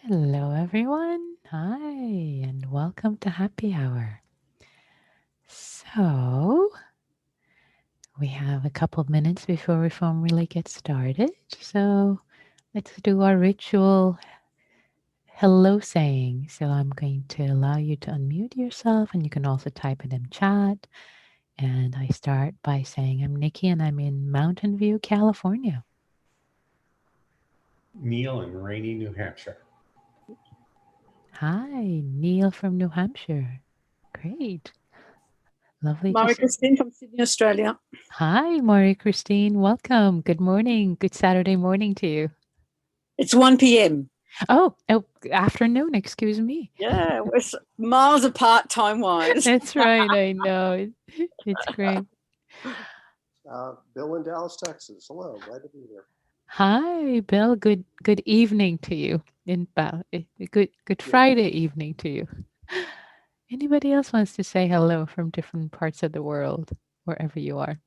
Hello, everyone. Hi, and welcome to Happy Hour. So, we have a couple of minutes before we formally get started. So, let's do our ritual hello saying. So, I'm going to allow you to unmute yourself, and you can also type it in chat. And I start by saying, I'm Nikki, and I'm in Mountain View, California. Neil in rainy New Hampshire. Hi, Neil from New Hampshire. Great. Lovely to Mara see. Christine from Sydney, Australia. Hi, Marie Christine. Welcome. Good morning. Good Saturday morning to you. It's 1 p.m. Oh, afternoon. Excuse me. Yeah, we're miles apart time-wise. That's right. I know. It's great. Bill in Dallas, Texas. Hello, glad to be here. Hi, Bill. Good evening to you. Good Friday evening to you. Anybody else wants to say hello from different parts of the world, wherever you are?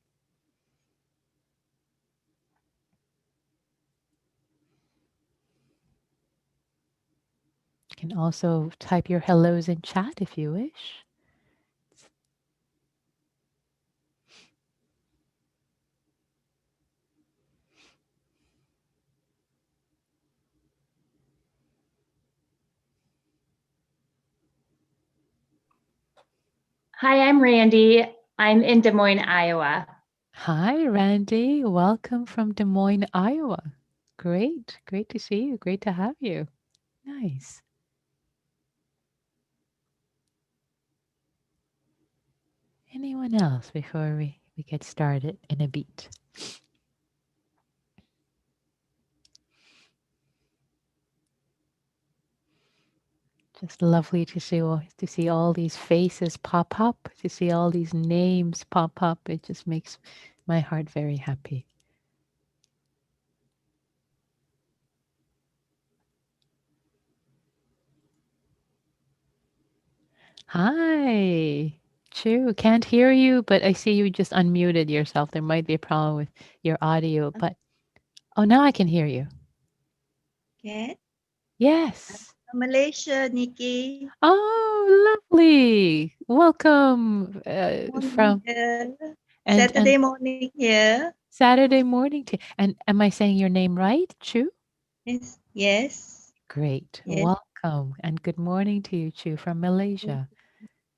You can also type your hellos in chat if you wish. Hi, I'm Randy. I'm in Des Moines, Iowa. Hi, Randy. Welcome from Des Moines, Iowa. Great. Great to see you. Great to have you. Nice. Anyone else before we get started in a beat? Just lovely to see all these faces pop up, to see all these names pop up. It just makes my heart very happy. Hi. Chu, can't hear you, but I see you just unmuted yourself. There might be a problem with your audio, but oh, now I can hear you. Okay. Yes. From Malaysia, Nikki. Oh, lovely. Welcome from Saturday and morning here. Saturday morning to and am I saying your name right? Chu? Yes. Yes. Great. Yes. Welcome and good morning to you, Chu, from Malaysia.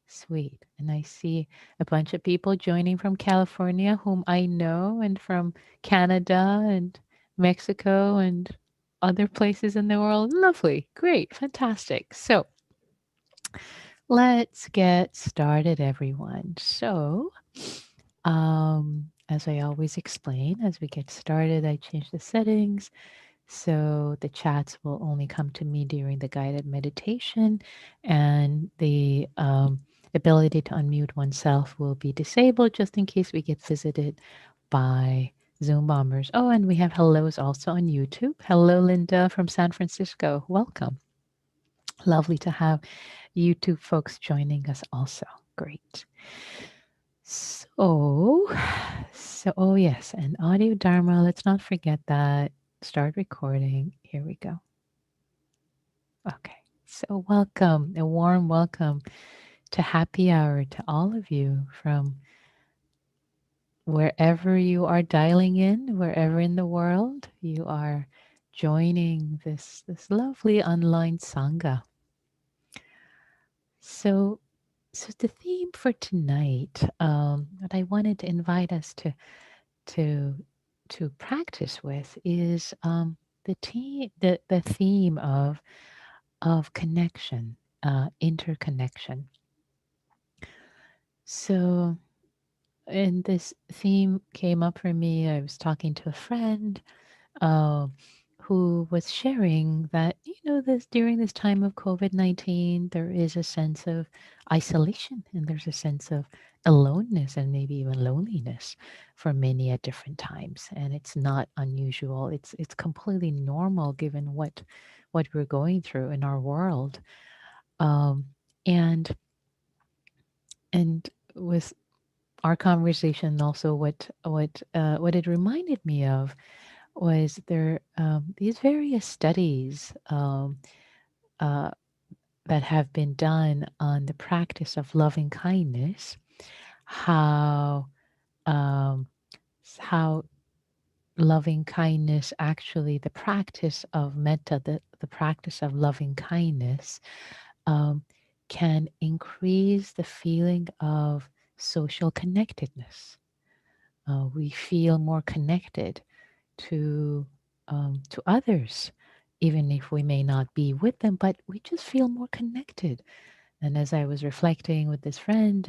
Sweet. And I see a bunch of people joining from California whom I know and from Canada and Mexico and other places in the world. Lovely. Great. Fantastic. So let's get started, everyone. So, as I always explain, as we get started, I change the settings so the chats will only come to me during the guided meditation, and the ability to unmute oneself will be disabled just in case we get visited by Zoom bombers. Oh, and we have hellos also on YouTube. Hello, Linda from San Francisco. Welcome. Lovely to have YouTube folks joining us also. Great. Oh yes, and audio Dharma, let's not forget that. Start recording. Here we go. Okay. So welcome, a warm welcome to Happy Hour to all of you from wherever you are dialing in, wherever in the world you are joining this lovely online sangha. So the theme for tonight, what I wanted to invite us to to practice with is the theme of connection, interconnection. So, and this theme came up for me. I was talking to a friend uh, who was sharing that, this during this time of COVID-19, there is a sense of isolation and there's a sense of aloneness and maybe even loneliness for many at different times. And it's not unusual. It's completely normal given what we're going through in our world. Um, and and with our conversation also what it reminded me of was there these various studies that have been done on the practice of loving kindness, how um, how loving kindness, actually the practice of metta, the practice of loving kindness, um, can increase the feeling of social connectedness. We feel more connected to others, even if we may not be with them, but we just feel more connected. And as I was reflecting with this friend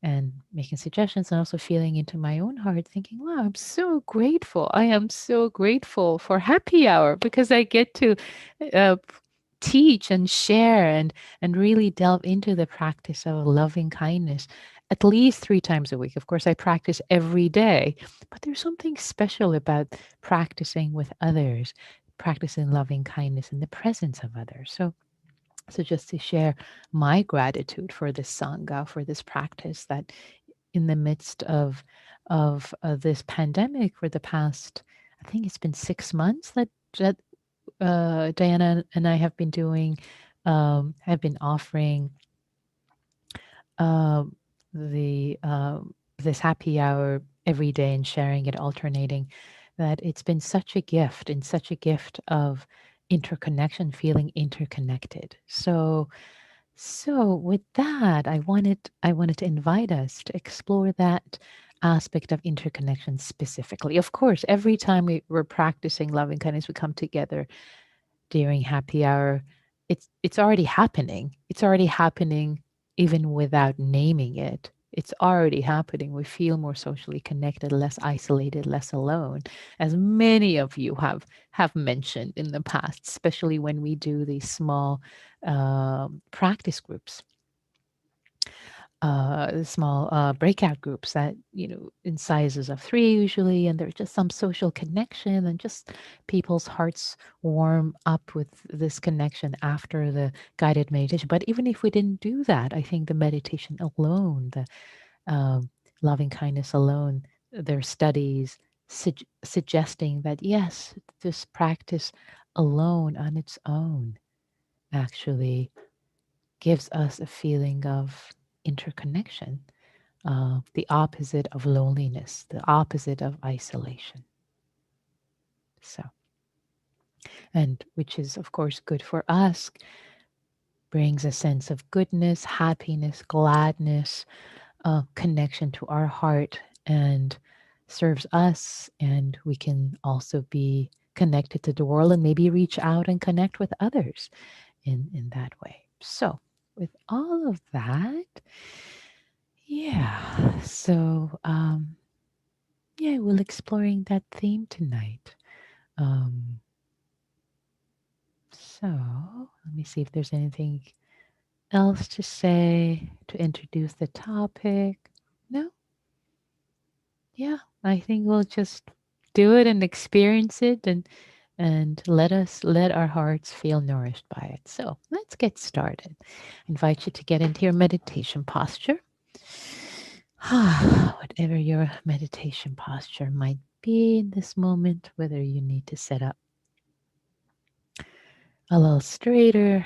and making suggestions and also feeling into my own heart, thinking, wow, I'm so grateful. I am so grateful for happy hour because I get to uh, teach and share and really delve into the practice of loving kindness at least 3 times a week. Of course, I practice every day, but there's something special about practicing with others, practicing loving kindness in the presence of others. So just to share my gratitude for this sangha, for this practice, that in the midst of this pandemic for the past, I think it's been 6 months that Diana and I have been doing, have been offering um, the this happy hour every day and sharing it, alternating. That it's been such a gift and such a gift of interconnection, feeling interconnected. So with that, I wanted to invite us to explore that aspect of interconnection specifically. Of course, every time we're practicing loving kindness, we come together during happy hour. It's already happening. It's already happening even without naming it. It's already happening. We feel more socially connected, less isolated, less alone, as many of you have mentioned in the past, especially when we do these small practice groups, small breakout groups that, in sizes of 3 usually, and there's just some social connection and just people's hearts warm up with this connection after the guided meditation. But even if we didn't do that, I think the meditation alone, the um, loving kindness alone, there are studies suggesting that yes, this practice alone on its own actually gives us a feeling of interconnection, the opposite of loneliness, the opposite of isolation. So, and which is, of course, good for us, brings a sense of goodness, happiness, gladness, connection to our heart, and serves us. And we can also be connected to the world and maybe reach out and connect with others in that way. So, with all of that, yeah. So, yeah, we'll exploring that theme tonight. Um, so let me see if there's anything else to say to introduce the topic. No? Yeah, I think we'll just do it and experience it and let our hearts feel nourished by it. So let's get started. I invite you to get into your meditation posture. Whatever your meditation posture might be in this moment, whether you need to set up a little straighter,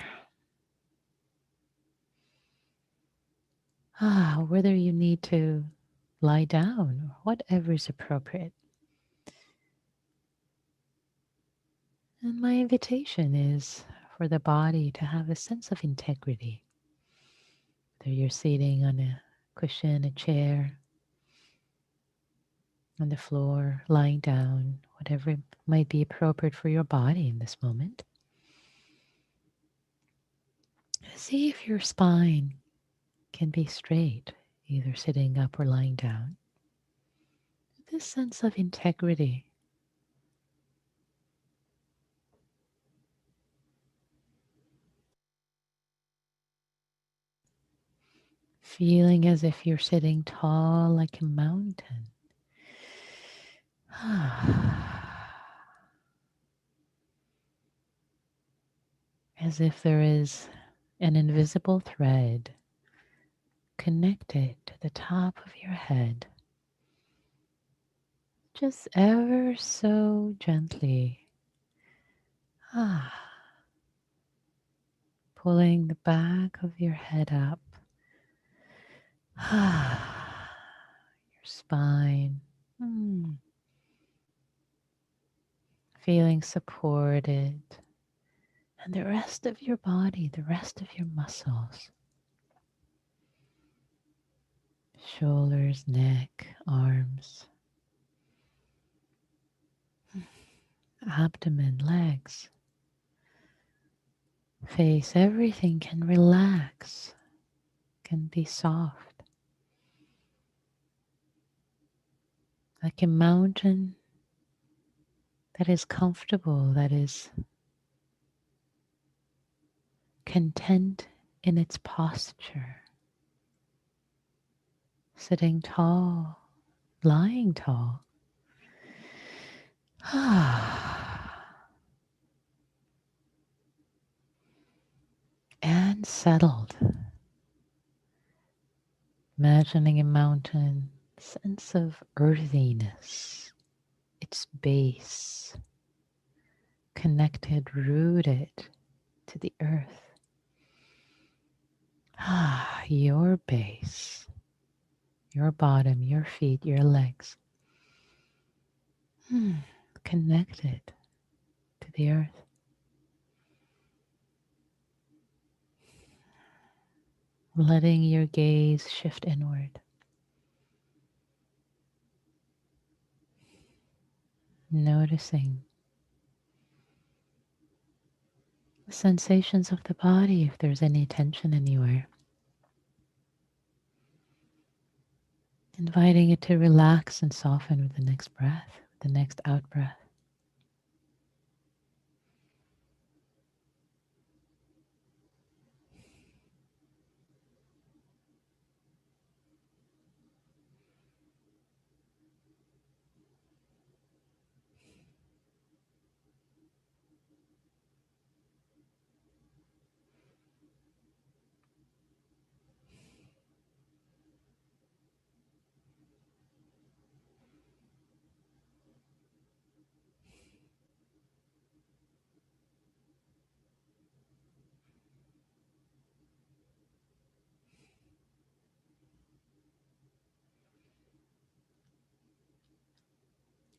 whether you need to lie down, or whatever is appropriate. And my invitation is for the body to have a sense of integrity. Whether you're sitting on a cushion, a chair, on the floor, lying down, whatever might be appropriate for your body in this moment. See if your spine can be straight, either sitting up or lying down. This sense of integrity. Feeling as if you're sitting tall like a mountain. As if there is an invisible thread connected to the top of your head. Just ever so gently. pulling the back of your head up. Your spine. Feeling supported. And the rest of your body, the rest of your muscles. Shoulders, neck, arms. Abdomen, legs. Face, everything can relax, can be soft. Like a mountain that is comfortable, that is content in its posture. Sitting tall, lying tall. And settled. Imagining a mountain, sense of earthiness, its base, connected, rooted to the earth. Your base, your bottom, your feet, your legs, connected to the earth. Letting your gaze shift inward. Noticing the sensations of the body, if there's any tension anywhere. Inviting it to relax and soften with the next breath, the next out breath.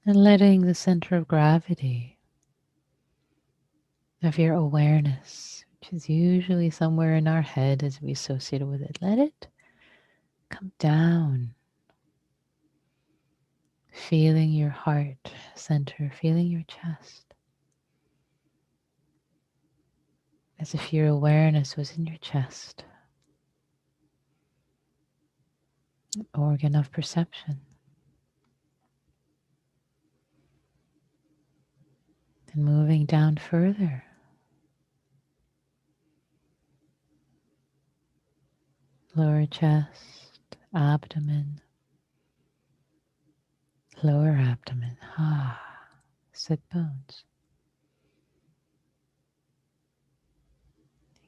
And letting the center of gravity of your awareness, which is usually somewhere in our head as we associate it with it, let it come down. Feeling your heart center, feeling your chest. As if your awareness was in your chest. An organ of perception. And moving down further. Lower chest, abdomen, lower abdomen, sit bones.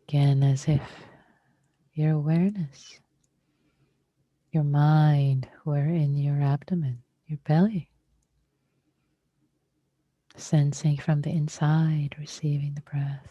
Again, as if your awareness, your mind were in your abdomen, your belly. Sensing from the inside, receiving the breath.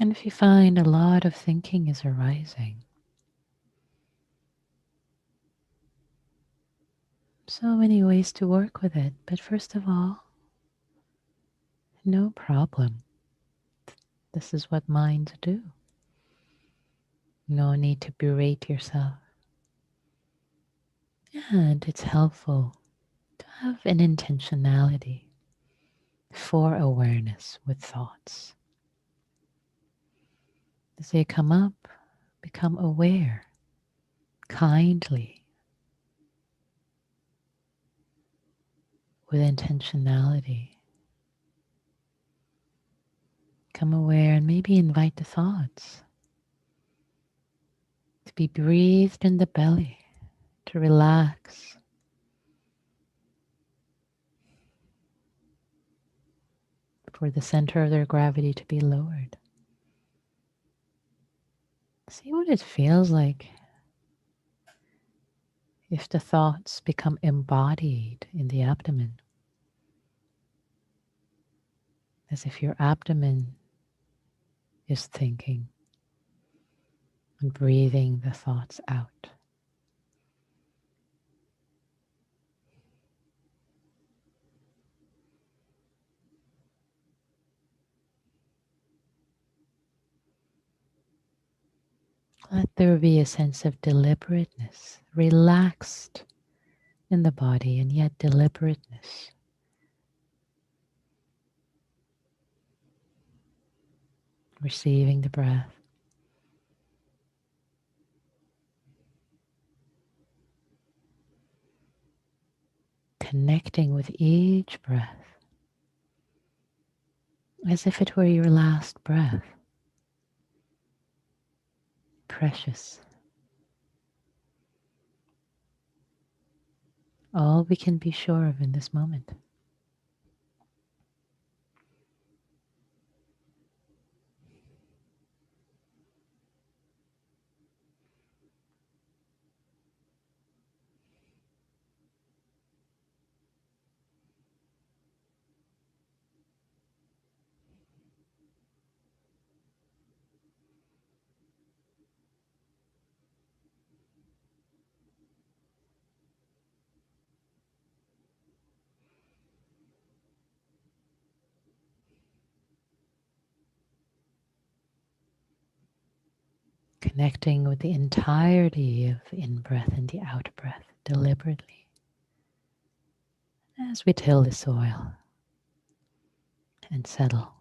And if you find a lot of thinking is arising, so many ways to work with it, but first of all, no problem. This is what minds do. No need to berate yourself. And it's helpful to have an intentionality for awareness with thoughts. As they come up, become aware, kindly, with intentionality. Become aware and maybe invite the thoughts to be breathed in the belly, to relax, for the center of their gravity to be lowered. See what it feels like if the thoughts become embodied in the abdomen, as if your abdomen is thinking and breathing the thoughts out. Let there be a sense of deliberateness, relaxed in the body and yet deliberateness. Receiving the breath. Connecting with each breath as if it were your last breath. Precious. All we can be sure of in this moment. Connecting with the entirety of the in-breath and the out-breath deliberately as we till the soil and settle.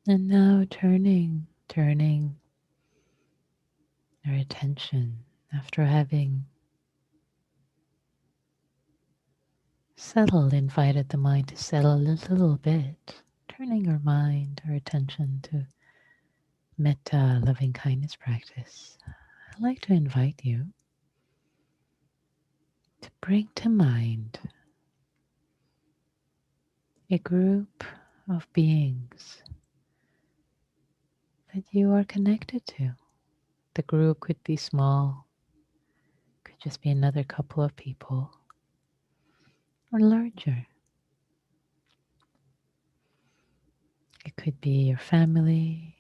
And now turning our attention after having settled, invited the mind to settle a little bit, turning our mind, our attention to metta, loving kindness practice. I'd like to invite you to bring to mind a group of beings that you are connected to. The group could be small, could just be another couple of people, or larger. It could be your family,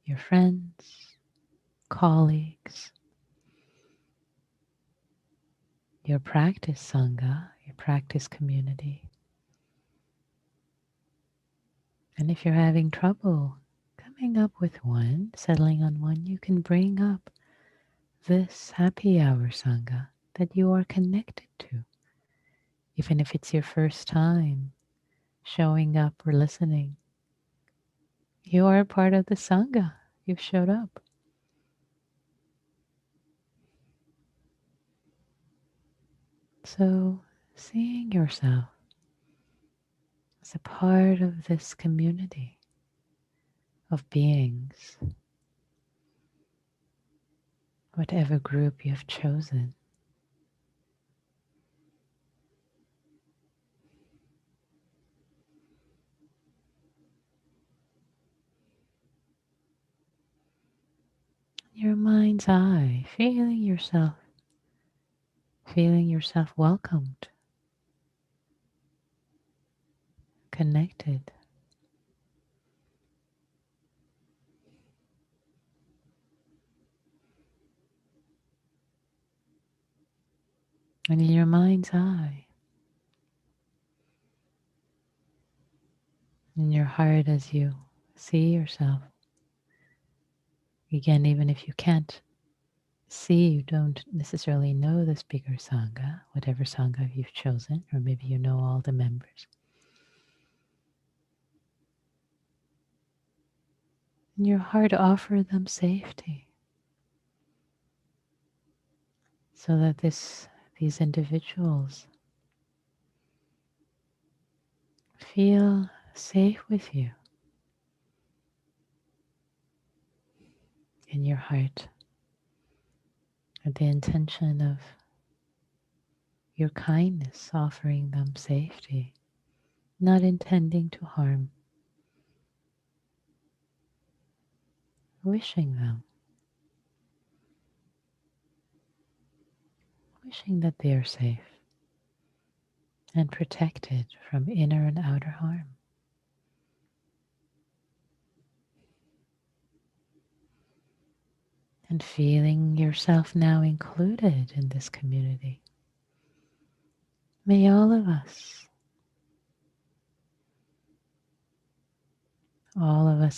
your friends, colleagues, your practice sangha, your practice community. And if you're having trouble coming up with one, settling on one, you can bring up this happy hour sangha that you are connected to. Even if it's your first time showing up or listening, you are a part of the sangha. You've showed up. So seeing yourself as a part of this community of beings, whatever group you have chosen. Your mind's eye, feeling yourself welcomed, connected. And in your mind's eye, in your heart as you see yourself. Again, even if you can't see, you don't necessarily know this bigger sangha, whatever sangha you've chosen, or maybe you know all the members. In your heart, offer them safety so that these individuals feel safe with you. In your heart, with the intention of your kindness, offering them safety, not intending to harm, wishing that they are safe and protected from inner and outer harm. And feeling yourself now included in this community. May all of us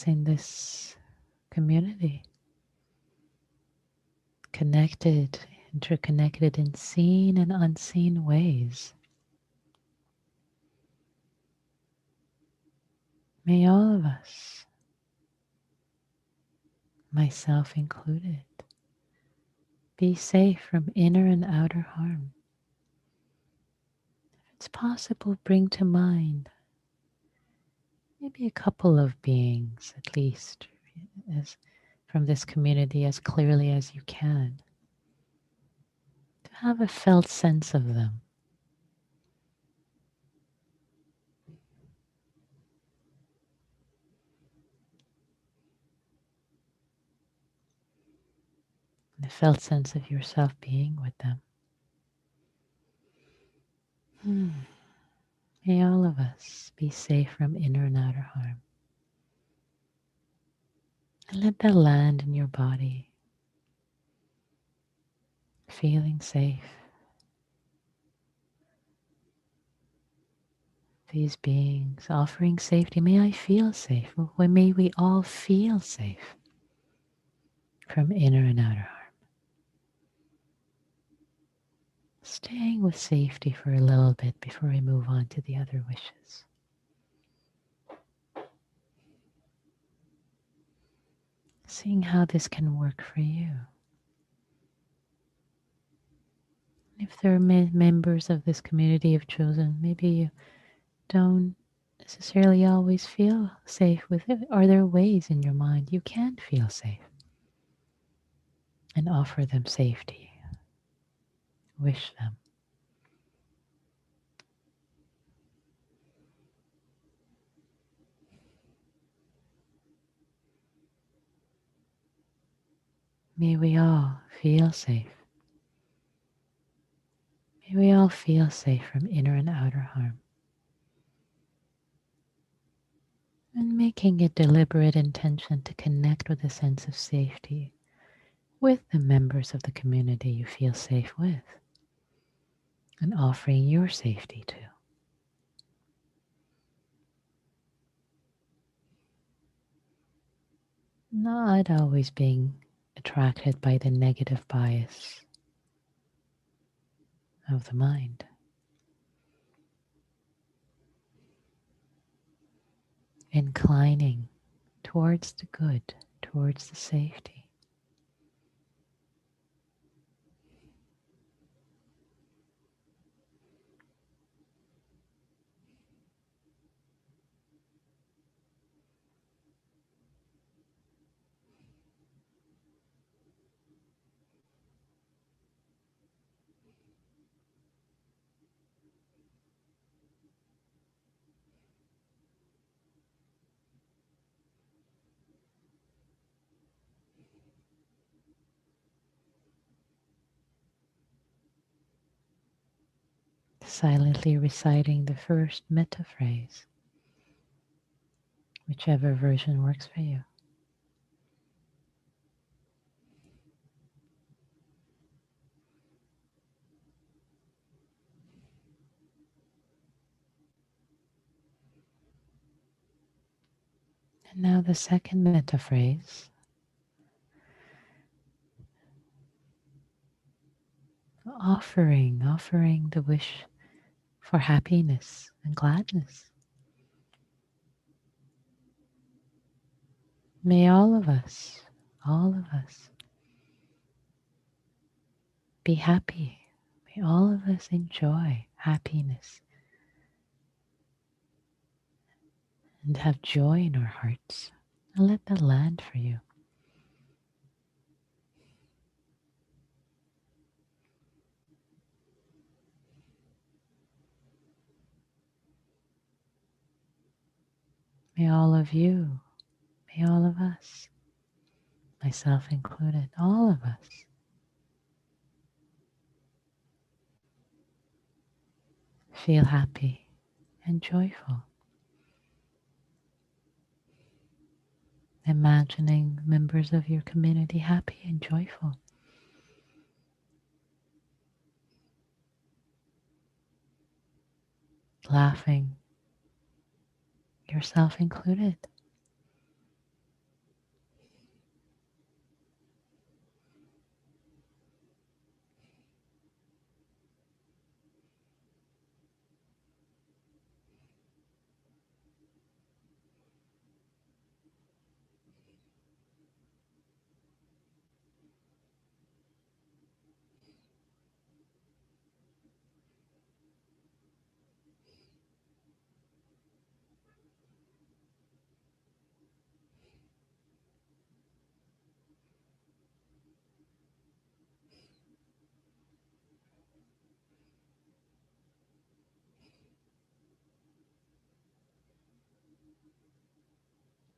in this community, connected, interconnected in seen and unseen ways. May all of us, myself included, be safe from inner and outer harm. If it's possible, bring to mind maybe a couple of beings at least as from this community as clearly as you can, to have a felt sense of them. And a felt sense of yourself being with them. May all of us be safe from inner and outer harm. And let that land in your body, feeling safe. These beings offering safety. May I feel safe. May we all feel safe from inner and outer harm. Staying with safety for a little bit before we move on to the other wishes. seeing how this can work for you. If there are members of this community you've chosen, maybe you don't necessarily always feel safe with it. Are there ways in your mind you can feel safe and offer them safety? Wish them. May we all feel safe. May we all feel safe from inner and outer harm. And making a deliberate intention to connect with a sense of safety with the members of the community you feel safe with, and offering your safety to. Not always being attracted by the negative bias of the mind. Inclining towards the good, towards the safety. Silently reciting the first metta phrase, whichever version works for you. And now the second metta phrase. Offering the wish for happiness and gladness. May all of us be happy. May all of us enjoy happiness and have joy in our hearts. And let that land for you. May all of you, may all of us, myself included, all of us, feel happy and joyful. Imagining members of your community happy and joyful. Laughing, yourself included.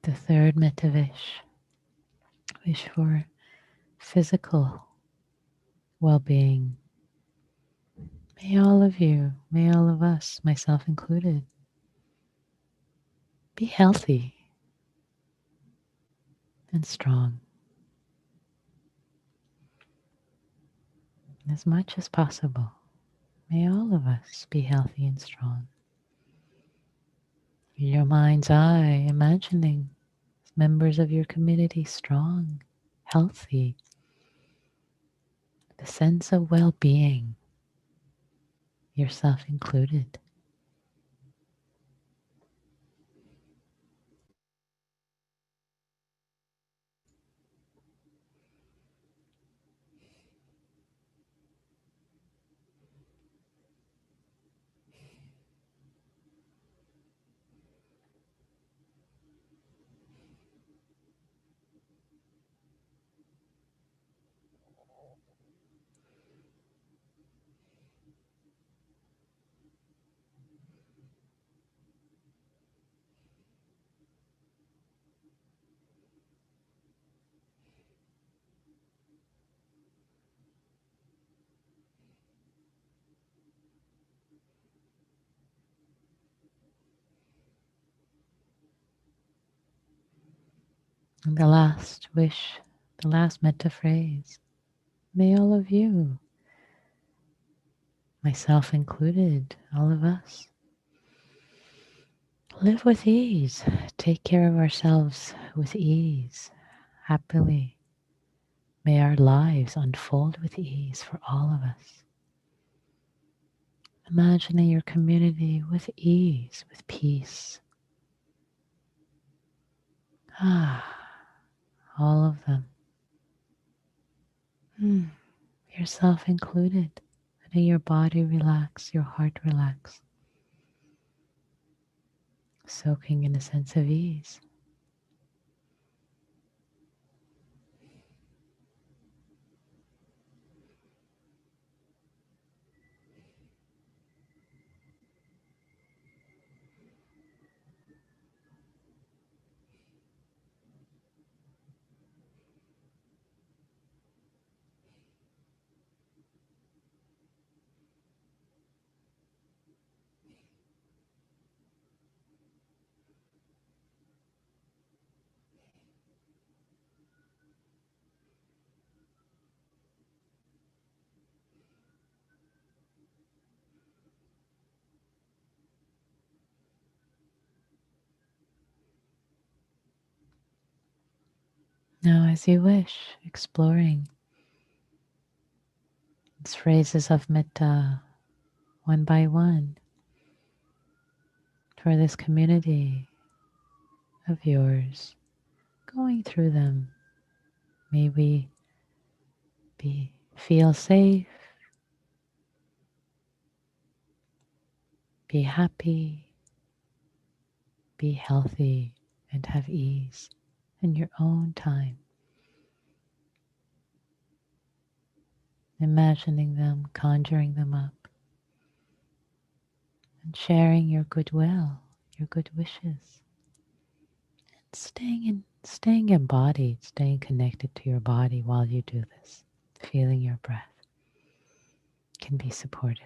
The third metta wish for physical well-being. May all of you, may all of us, myself included, be healthy and strong as much as possible. May all of us be healthy and strong. In your mind's eye, imagining members of your community strong, healthy, the sense of well-being, yourself included. And the last wish, the last metta phrase. May all of you, myself included, all of us, live with ease, take care of ourselves with ease, happily. May our lives unfold with ease for all of us. Imagining your community with ease, with peace. All of them. Yourself included. Letting your body relax, your heart relax. Soaking in a sense of ease. Now, as you wish, exploring these phrases of metta one by one for this community of yours, going through them. May we feel safe, be happy, be healthy, and have ease in your own time. Imagining them, conjuring them up, and sharing your goodwill, your good wishes. And staying embodied, staying connected to your body while you do this. Feeling your breath can be supportive.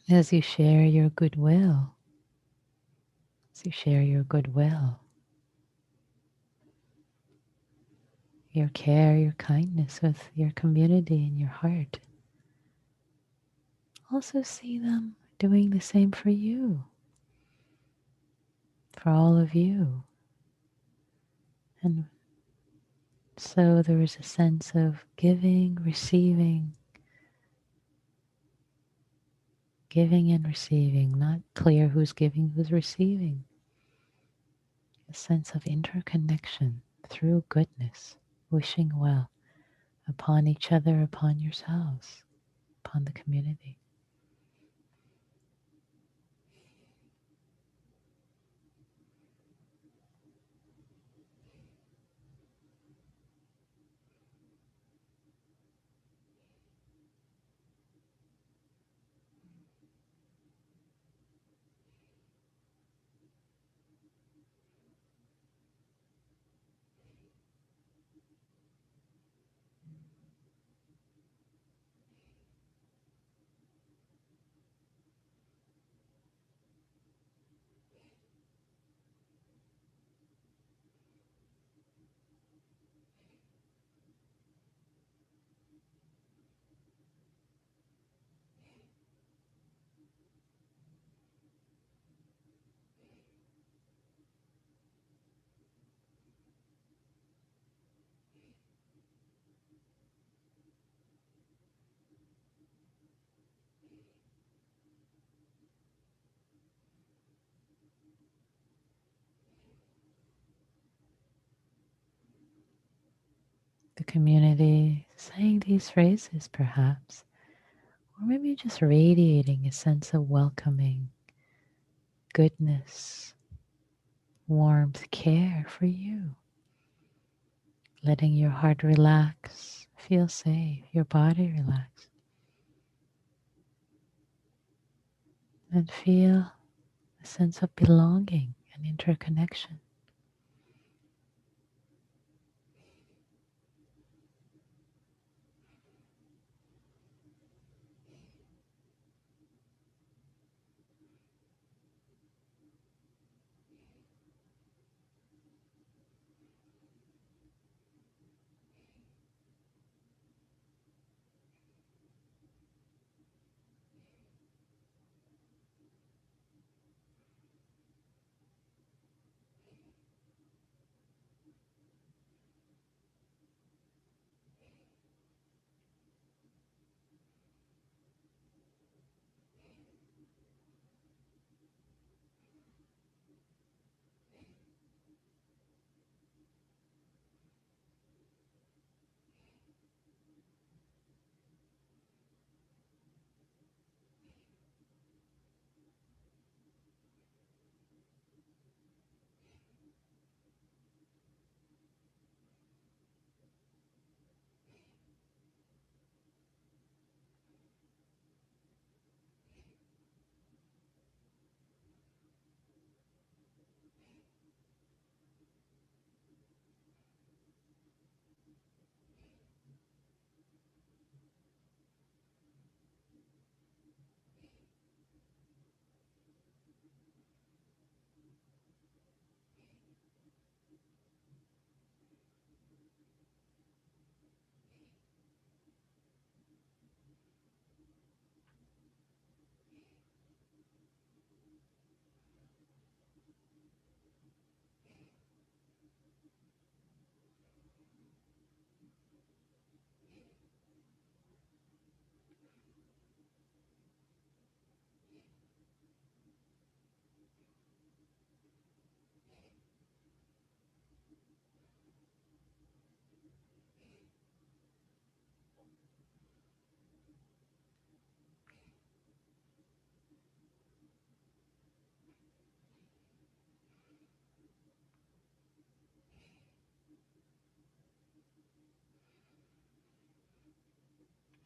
As you share your goodwill, as you share your goodwill, your care, your kindness with your community and your heart, also see them doing the same for you, for all of you. And so there is a sense of giving, receiving, giving and receiving, not clear who's giving, who's receiving. A sense of interconnection through goodness, wishing well upon each other, upon yourselves, upon the community. The community saying these phrases perhaps, or maybe just radiating a sense of welcoming, goodness, warmth, care for you. Letting your heart relax, feel safe, your body relax. And feel a sense of belonging and interconnection.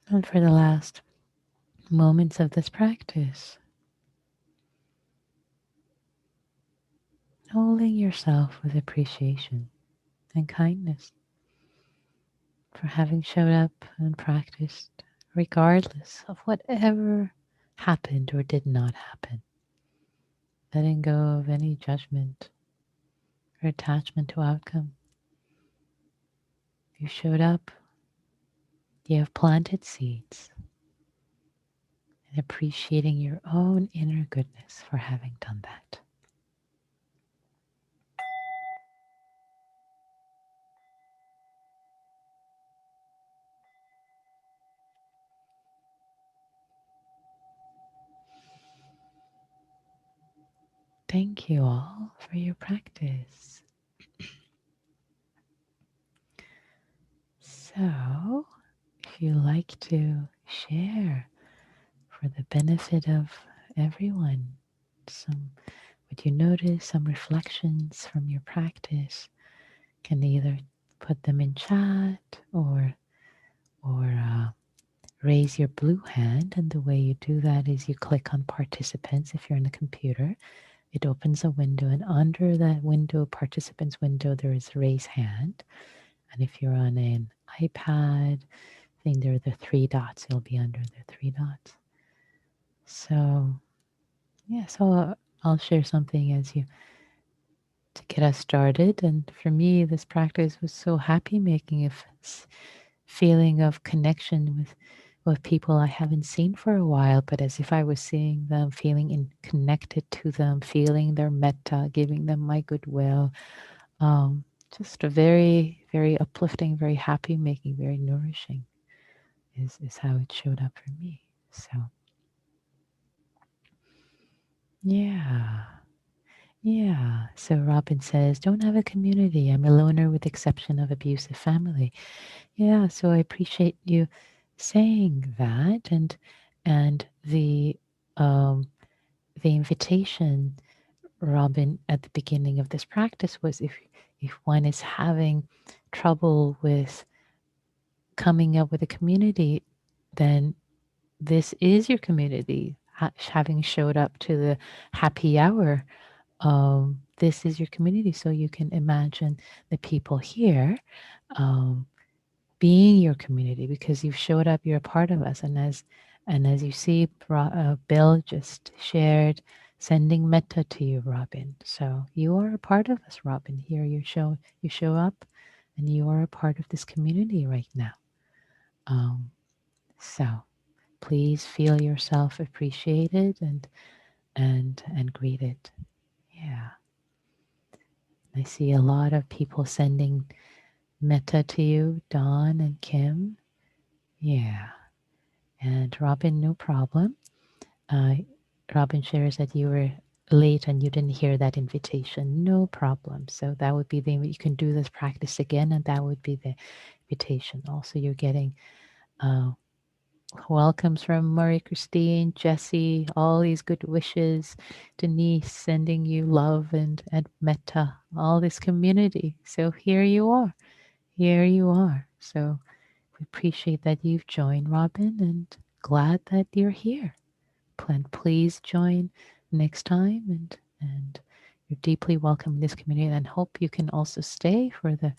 And for the last moments of this practice, holding yourself with appreciation and kindness for having showed up and practiced regardless of whatever happened or did not happen. Letting go of any judgment or attachment to outcome. You showed up, you have planted seeds, and appreciating your own inner goodness for having done that. Thank you all for your practice. So, if you like to share for the benefit of everyone, what you notice, some reflections from your practice, can either put them in chat or raise your blue hand. And the way you do that is you click on participants if you're in a computer. It opens a window, and under that window, participants window, there is raise hand. And if you're on an iPad, I think there are the three dots. You'll be under the three dots. So, yeah, so I'll share something as you to get us started. And for me, this practice was so happy making a feeling of connection with people I haven't seen for a while, but as if I was seeing them, feeling connected to them, feeling their metta, giving them my goodwill. Just a very, very uplifting, very happy making, very nourishing is how it showed up for me. So, yeah. Yeah. So Robin says, don't have a community. I'm a loner with the exception of abusive family. Yeah. So I appreciate you saying that. And the invitation, Robin, at the beginning of this practice was if one is having trouble with coming up with a community, then this is your community. Having showed up to the happy hour, this is your community. So you can imagine the people here being your community because you've showed up. You're a part of us, and as you see, Bill just shared, sending metta to you, Robin. So you are a part of us, Robin. Here you show up, and you are a part of this community right now. So please feel yourself appreciated and greeted. Yeah. I see a lot of people sending metta to you, Dawn and Kim. Yeah. And Robin, no problem. Robin shares that you were late and you didn't hear that invitation. No problem. So that would be you can do this practice again, and that would be the invitation. Also, you're getting welcomes from Marie Christine, Jessie, all these good wishes. Denise sending you love and metta, all this community. So here you are. Here you are. So we appreciate that you've joined, Robin, and glad that you're here. Please join next time, and you're deeply welcome in this community, and hope you can also stay for the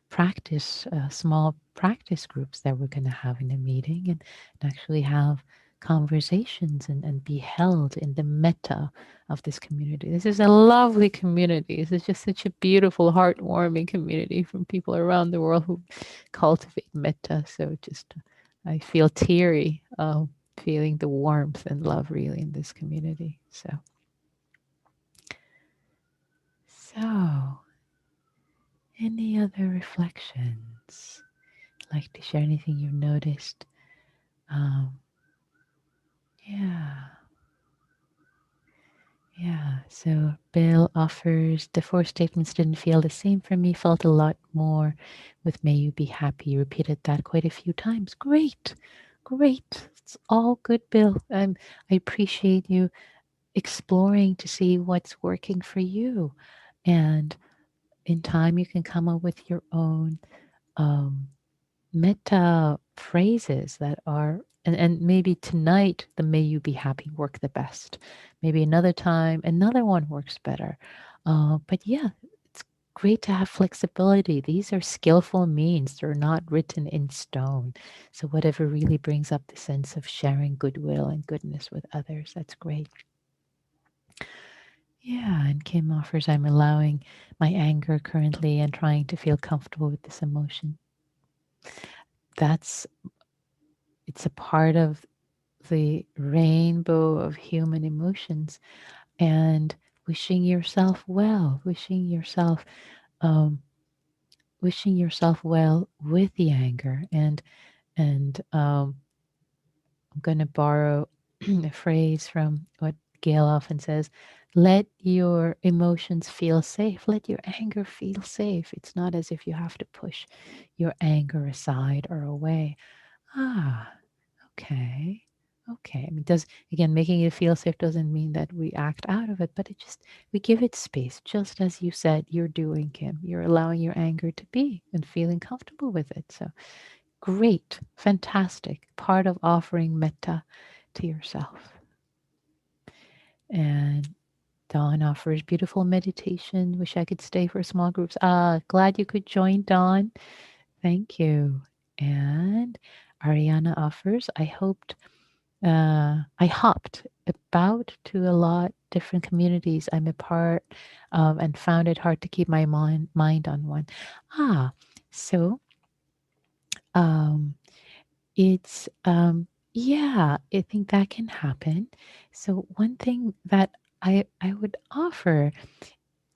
practice, small practice groups that we're going to have in the meeting, and actually have conversations and be held in the metta of this community. This is a lovely community. This is just such a beautiful, heartwarming community from people around the world who cultivate metta. So just I feel teary feeling the warmth and love really in this community. So any other reflections? Like to share anything you've noticed? Yeah. So Bill offers the four statements didn't feel the same for me, felt a lot more with may you be happy. You repeated that quite a few times. Great. It's all good, Bill. I appreciate you exploring to see what's working for you. And in time, you can come up with your own metta phrases that are, and maybe tonight, the may you be happy work the best. Maybe another time, another one works better. But yeah, it's great to have flexibility. These are skillful means. They're not written in stone. So whatever really brings up the sense of sharing goodwill and goodness with others, that's great. Yeah, and Kim offers, I'm allowing my anger currently and trying to feel comfortable with this emotion. It's a part of the rainbow of human emotions, and wishing yourself well, um, wishing yourself well with the anger. And I'm going to borrow a phrase from what Gail often says: let your emotions feel safe. Let your anger feel safe. It's not as if you have to push your anger aside or away. Ah, okay. Okay. I mean, making it feel safe doesn't mean that we act out of it, but we give it space, just as you said you're doing, Kim. You're allowing your anger to be and feeling comfortable with it. So great, fantastic, part of offering metta to yourself. And Dawn offers beautiful meditation. Wish I could stay for small groups. Glad you could join, Dawn. Thank you. And Ariana offers, I hopped about to a lot different communities I'm a part of and found it hard to keep my mind on one. So um, it's yeah, I think that can happen. So one thing that I would offer,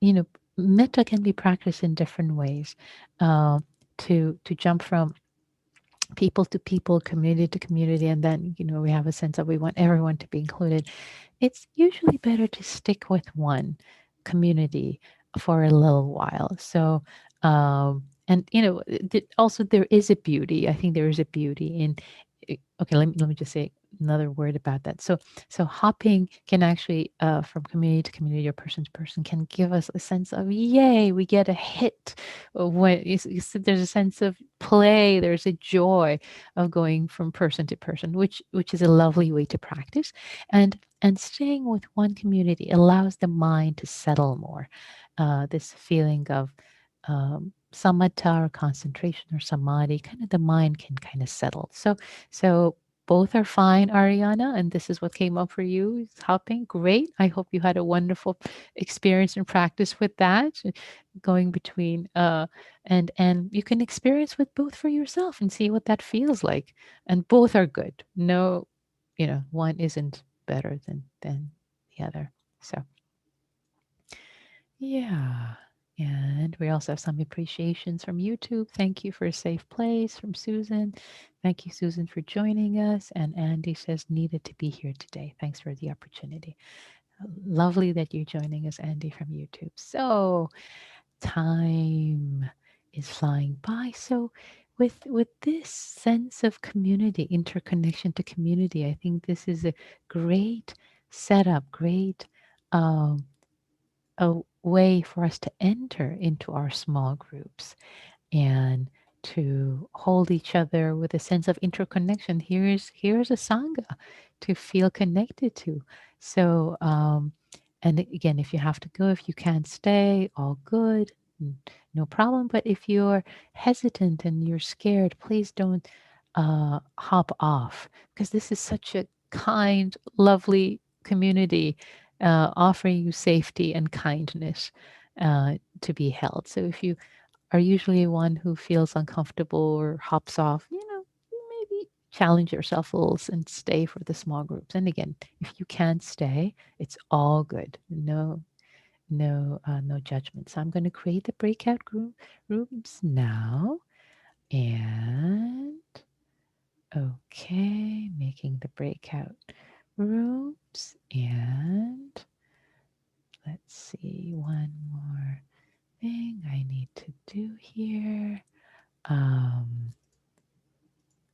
you know, metta can be practiced in different ways. Uh, to jump from people to people, community to community, and then we have a sense that we want everyone to be included. It's usually better to stick with one community for a little while. So, and also there is a beauty. I think there is a beauty in. Okay, let me just say another word about that. So hopping can actually, from community to community or person to person, can give us a sense of yay, we get a hit. When there's a sense of play, there's a joy of going from person to person, which is a lovely way to practice. And staying with one community allows the mind to settle more. This feeling of samatha or concentration or samadhi, kind of the mind can kind of settle. So both are fine, Ariana, and this is what came up for you. It's hopping. Great. I hope you had a wonderful experience and practice with that, going between and you can experience with both for yourself and see what that feels like. And both are good. No, one isn't better than the other. So yeah. And we also have some appreciations from YouTube. Thank you for a safe place from Susan. Thank you, Susan, for joining us. And Andy says, needed to be here today. Thanks for the opportunity. Lovely that you're joining us, Andy, from YouTube. So time is flying by. So with this sense of community, interconnection to community, I think this is a great setup, great a way for us to enter into our small groups and to hold each other with a sense of interconnection. Here's a sangha to feel connected to. So and again, if you have to go, if you can't stay, all good, no problem. But if you're hesitant and you're scared, please don't hop off, because this is such a kind, lovely community offering you safety and kindness to be held. So if you are usually one who feels uncomfortable or hops off, maybe challenge yourself a little and stay for the small groups. And again, if you can't stay, it's all good. No judgment. So I'm going to create the breakout rooms now. And okay, making the breakout rooms. And let's see, one more thing I need to do here.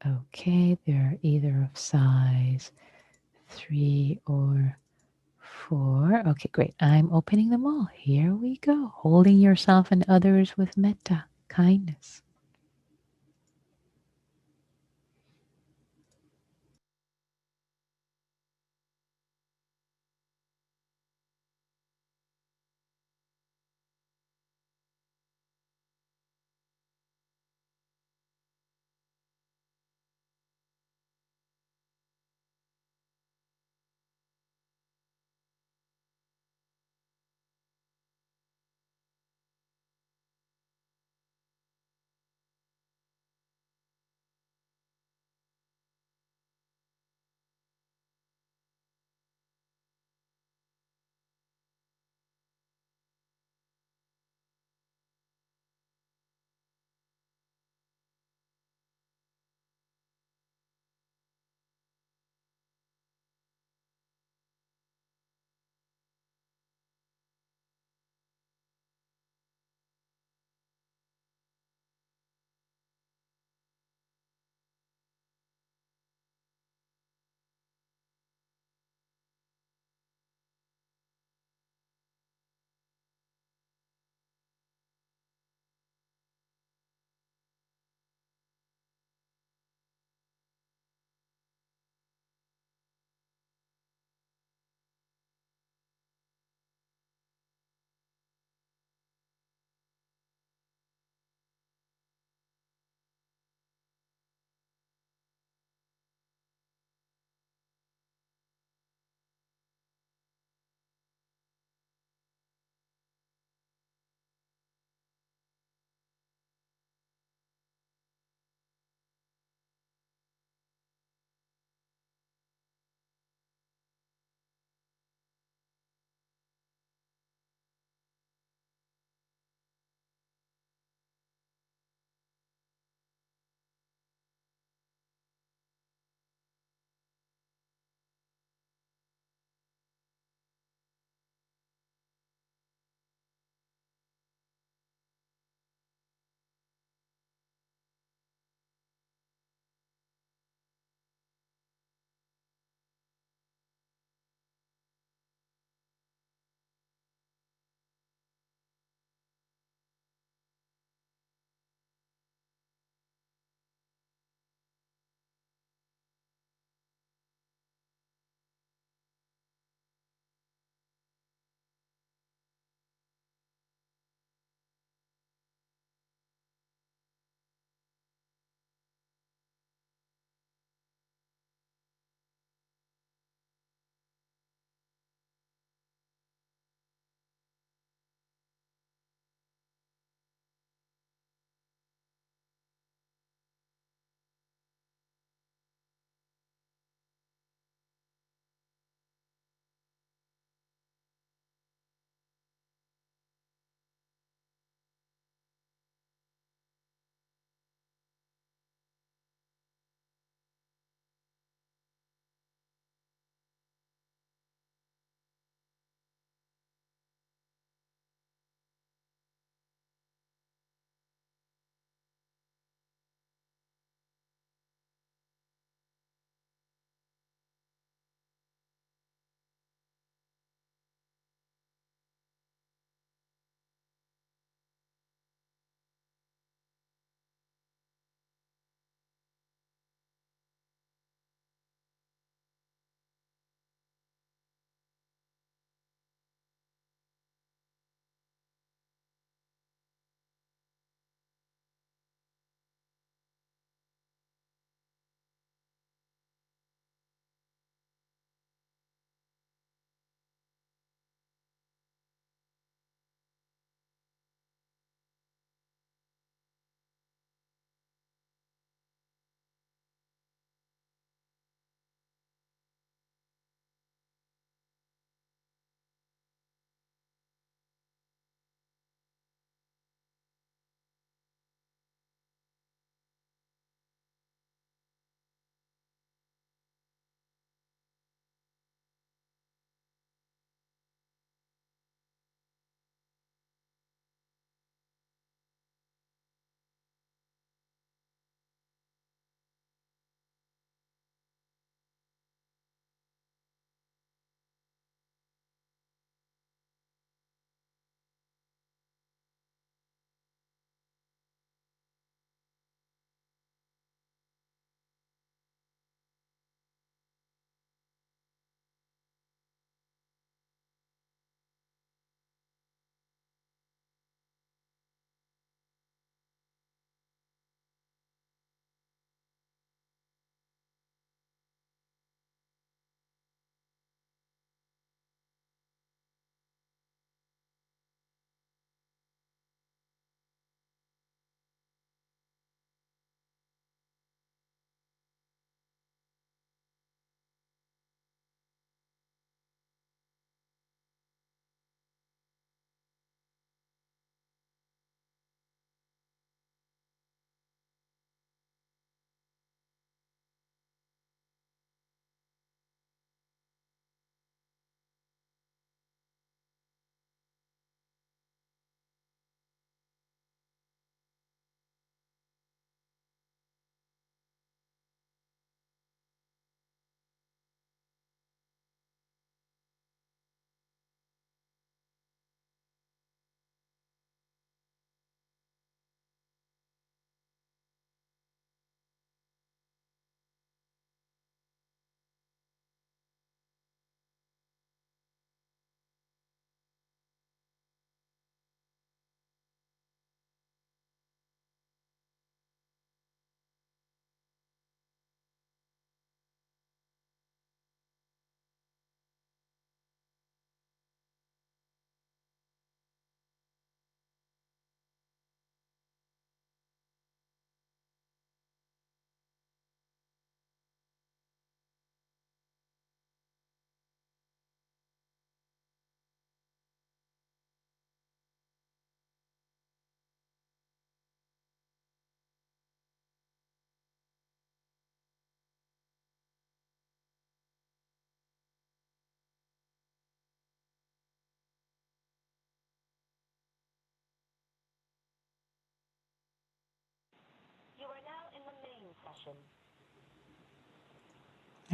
Okay, they're either of size 3 or 4. Okay, great. I'm opening them all. Here we go. Holding yourself and others with metta, kindness.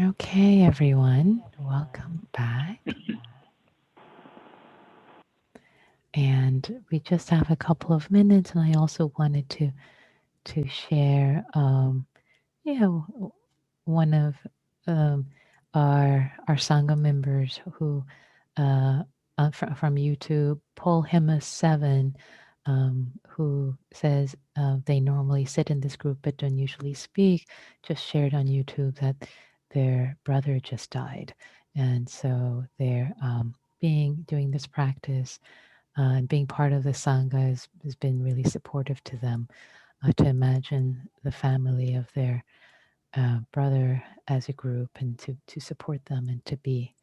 Okay, everyone, welcome back. And we just have a couple of minutes, and I also wanted to share, one of our Sangha members who from YouTube, Paul Hema7, who says they normally sit in this group but don't usually speak, just shared on YouTube that their brother just died, and so they're doing this practice and being part of the Sangha has been really supportive to them, to imagine the family of their brother as a group and to support them and to be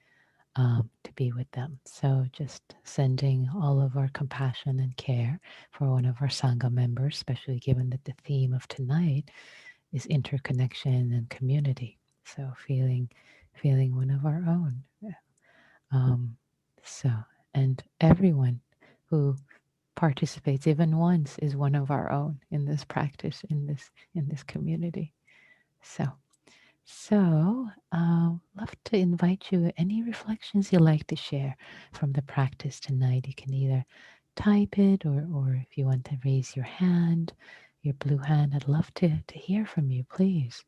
with them. So just sending all of our compassion and care for one of our Sangha members, especially given that the theme of tonight is interconnection and community. So feeling one of our own. Um, so and everyone who participates even once is one of our own in this practice, in this community. So, love to invite you. Any reflections you like to share from the practice tonight? You can either type it, or if you want to raise your hand, your blue hand. I'd love to hear from you, please.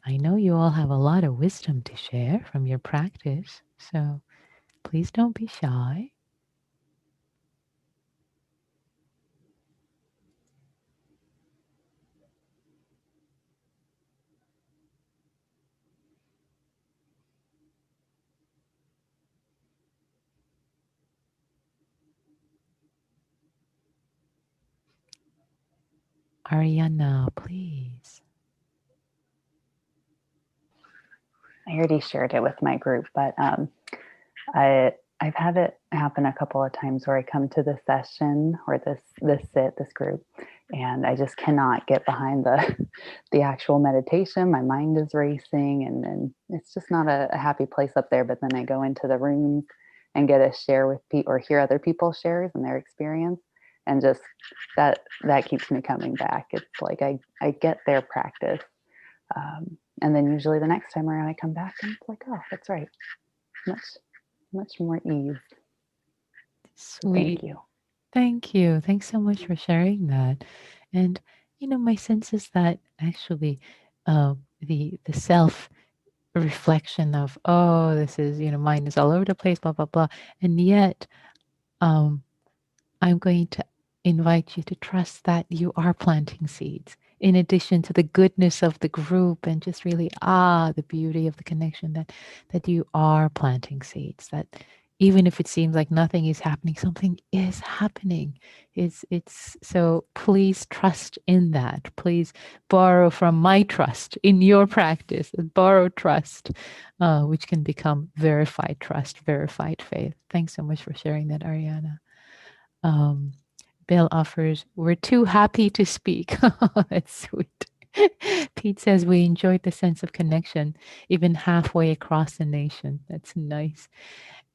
I know you all have a lot of wisdom to share from your practice, so please don't be shy. Ariana, please. I already shared it with my group, but I've had it happen a couple of times where I come to the session or this group, and I just cannot get behind the actual meditation. My mind is racing, and it's just not a happy place up there. But then I go into the room and get a share with people or hear other people's shares and their experience, and just that keeps me coming back. It's like I get their practice. And then usually the next time around I come back and it's like, oh, that's right. Much more ease. Sweet. Thank you. Thank you. Thanks so much for sharing that. And my sense is that actually the self reflection of, oh, this is, mine is all over the place, blah, blah, blah. And yet um, I'm going to invite you to trust that you are planting seeds in addition to the goodness of the group, and just really, the beauty of the connection, that you are planting seeds, that even if it seems like nothing is happening, something is happening. It's so please trust in that. Please borrow from my trust in your practice, and borrow trust, which can become verified trust, verified faith. Thanks so much for sharing that, Ariana. Bill offers, we're too happy to speak. That's sweet. Pete says, we enjoyed the sense of connection, even halfway across the nation. That's nice.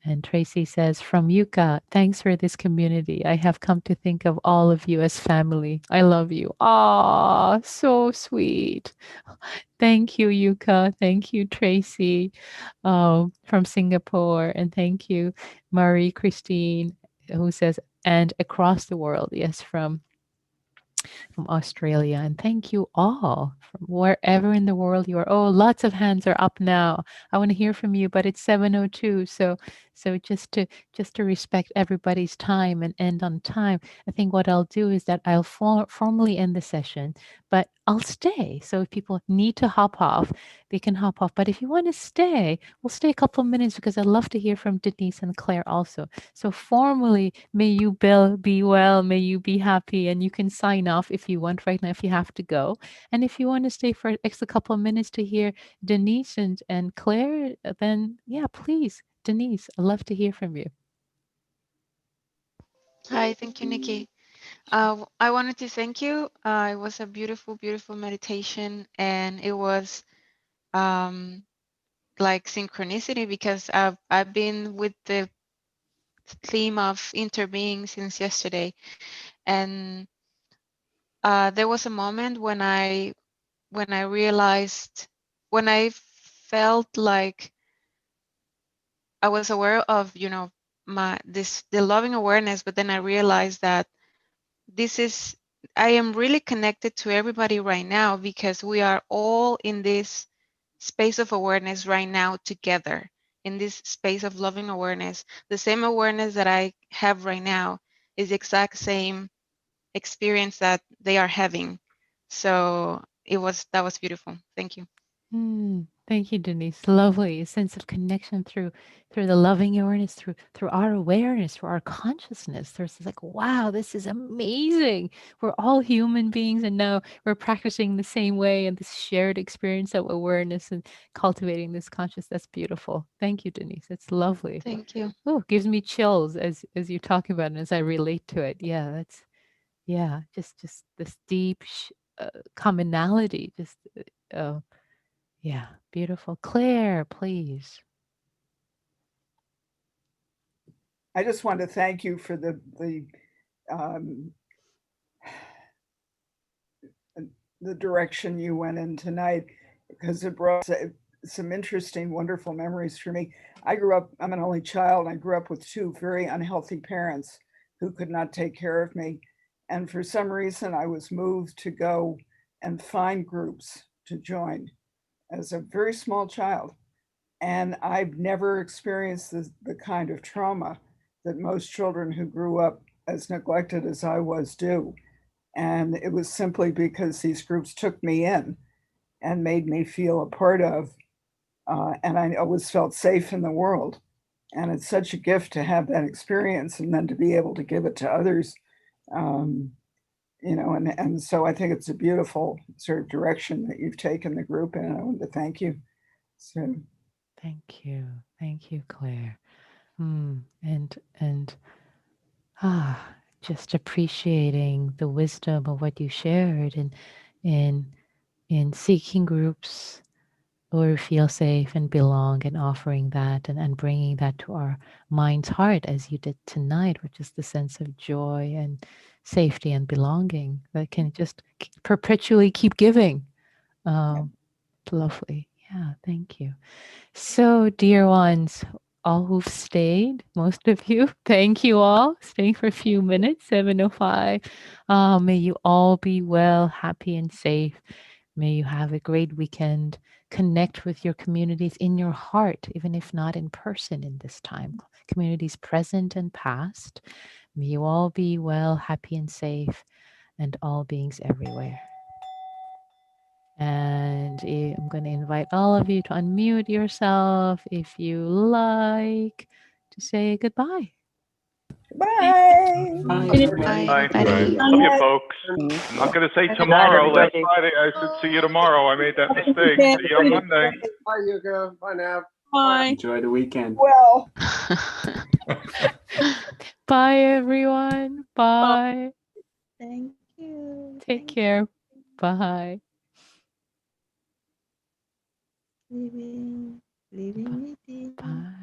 And Tracy says, from Yuka, thanks for this community. I have come to think of all of you as family. I love you. Ah, so sweet. Thank you, Yuka. Thank you, Tracy, from Singapore. And thank you, Marie Christine, who says, and across the world. Yes, from Australia. And thank you all from wherever in the world you are. Oh, lots of hands are up now. I want to hear from you, but it's 7:02. So just to respect everybody's time and end on time, I think what I'll do is that I'll formally end the session, but I'll stay. So if people need to hop off, they can hop off. But if you want to stay, we'll stay a couple of minutes, because I'd love to hear from Denise and Claire also. So formally, may you, Bill, be well, may you be happy, and you can sign off if you want right now, if you have to go. And if you want to stay for an extra couple of minutes to hear Denise and Claire, then yeah, please, Denise, I'd love to hear from you. Hi, thank you, Nikki. I wanted to thank you. It was a beautiful, beautiful meditation, and it was like synchronicity because I've been with the theme of interbeing since yesterday, and there was a moment when I realized, when I felt like I was aware of, you know, the loving awareness, but then I realized that I am really connected to everybody right now because we are all in this space of awareness right now together, in this space of loving awareness. The same awareness that I have right now is the exact same experience that they are having. So that was beautiful. Thank you. Thank you, Denise. Lovely. A sense of connection through the loving awareness, through our awareness, through our consciousness. There's this like, wow, this is amazing. We're all human beings, and now we're practicing the same way and this shared experience of awareness and cultivating this conscious. That's beautiful. Thank you, Denise. It's lovely. Thank you. Oh, gives me chills as you talk about it and as I relate to it. Yeah, just this deep commonality. Yeah, beautiful. Claire, please. I just want to thank you for the direction you went in tonight, because it brought some interesting, wonderful memories for me. I'm an only child. I grew up with two very unhealthy parents who could not take care of me. And for some reason, I was moved to go and find groups to join as a very small child. And I've never experienced the kind of trauma that most children who grew up as neglected as I was do. And it was simply because these groups took me in and made me feel a part of, and I always felt safe in the world. And it's such a gift to have that experience and then to be able to give it to others. And so I think it's a beautiful sort of direction that you've taken the group in. I want to thank you. So Thank you, Claire. And just appreciating the wisdom of what you shared and in seeking groups where we feel safe and belong, and offering that and bringing that to our mind's heart as you did tonight, which is the sense of joy and safety and belonging that can just perpetually keep giving. Lovely. Yeah, thank you. So, dear ones, all who've stayed, most of you, thank you all, staying for a few minutes, 7:05. May you all be well, happy, and safe. May you have a great weekend. Connect with your communities in your heart, even if not in person in this time. Communities present and past. May you all be well, happy, and safe, and all beings everywhere. And I'm going to invite all of you to unmute yourself if you like to say goodbye. bye. Bye. Love you, folks. I'm not going to say tomorrow. Last Friday, I said see you tomorrow. I made that mistake. See you on Monday. Bye, Yuka. Bye now. Bye. Enjoy the weekend. Well. Bye, everyone. Bye. Thank you. Take care. Bye. Living within. Bye.